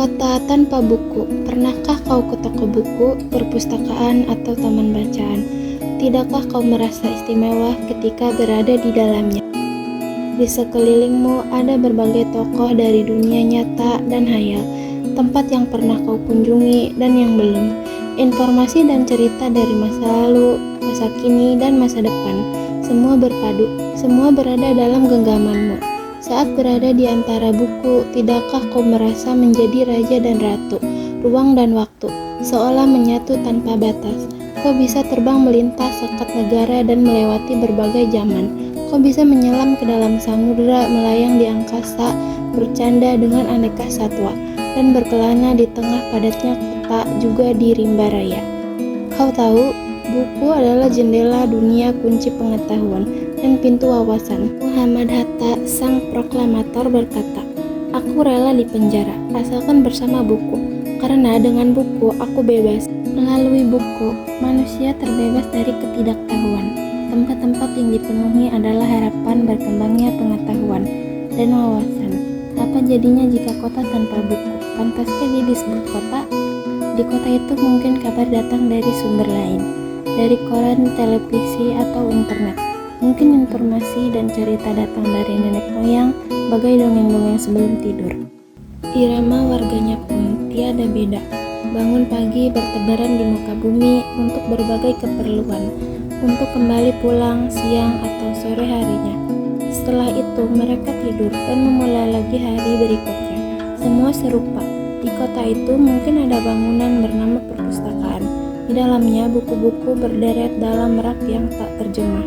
Kota tanpa buku. Pernahkah kau ke toko buku, perpustakaan, atau taman bacaan? Tidakkah kau merasa istimewa ketika berada di dalamnya? Di sekelilingmu ada berbagai tokoh dari dunia nyata dan hayal, tempat yang pernah kau kunjungi dan yang belum, informasi dan cerita dari masa lalu, masa kini, dan masa depan. Semua berpadu, semua berada dalam genggamanmu. Saat berada di antara buku, tidakkah kau merasa menjadi raja dan ratu, ruang dan waktu, seolah menyatu tanpa batas? Kau bisa terbang melintas sekat negara dan melewati berbagai zaman. Kau bisa menyelam ke dalam samudera, melayang di angkasa, bercanda dengan aneka satwa, dan berkelana di tengah padatnya kota, juga di rimba raya. Kau tahu, buku adalah jendela dunia, kunci pengetahuan, dan pintu wawasan. Muhammad Hatta, sang proklamator, berkata, "Aku rela dipenjara, asalkan bersama buku, karena dengan buku aku bebas." Melalui buku, manusia terbebas dari ketidaktahuan. Tempat-tempat yang dipenuhi adalah harapan berkembangnya pengetahuan dan wawasan. Apa jadinya jika kota tanpa buku? Pantaskah dia disebut kota? Di kota itu mungkin kabar datang dari sumber lain, dari koran, televisi, atau internet. Mungkin informasi dan cerita datang dari nenek moyang, bagai dongeng-dongeng sebelum tidur. Irama warganya pun tiada beda. Bangun pagi bertebaran di muka bumi untuk berbagai keperluan, untuk kembali pulang siang atau sore harinya. Setelah itu mereka tidur dan memulai lagi hari berikutnya. Semua serupa. Di kota itu mungkin ada bangunan bernama perpustakaan. Di dalamnya buku-buku berderet dalam rak yang tak terjemah.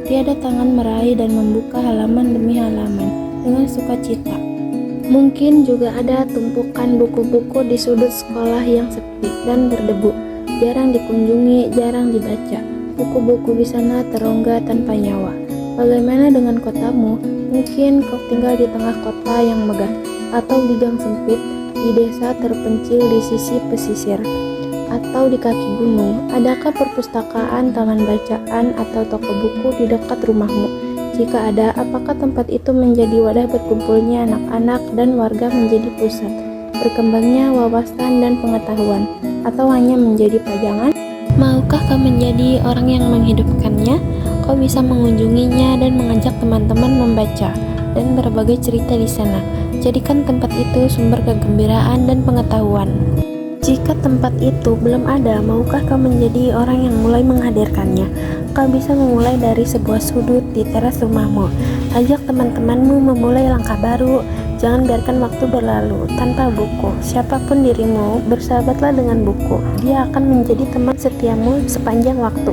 Tiada tangan meraih dan membuka halaman demi halaman dengan sukacita. Mungkin juga ada tumpukan buku-buku di sudut sekolah yang sepi dan berdebu, jarang dikunjungi, jarang dibaca. Buku-buku di sana terongga tanpa nyawa. Bagaimana dengan kotamu? Mungkin kau tinggal di tengah kota yang megah, atau di gang sempit, di desa terpencil di sisi pesisir, atau di kaki gunung. Adakah perpustakaan, taman bacaan, atau toko buku di dekat rumahmu? Jika ada, apakah tempat itu menjadi wadah berkumpulnya anak-anak dan warga, menjadi pusat berkembangnya wawasan dan pengetahuan, atau hanya menjadi pajangan? Maukah kau menjadi orang yang menghidupkannya? Kau bisa mengunjunginya dan mengajak teman-teman membaca dan berbagai cerita di sana. Jadikan tempat itu sumber kegembiraan dan pengetahuan. Jika tempat itu belum ada, maukah kau menjadi orang yang mulai menghadirkannya? Kau bisa memulai dari sebuah sudut di teras rumahmu. Ajak teman-temanmu memulai langkah baru. Jangan biarkan waktu berlalu tanpa buku. Siapapun dirimu, bersahabatlah dengan buku. Dia akan menjadi teman setiamu sepanjang waktu.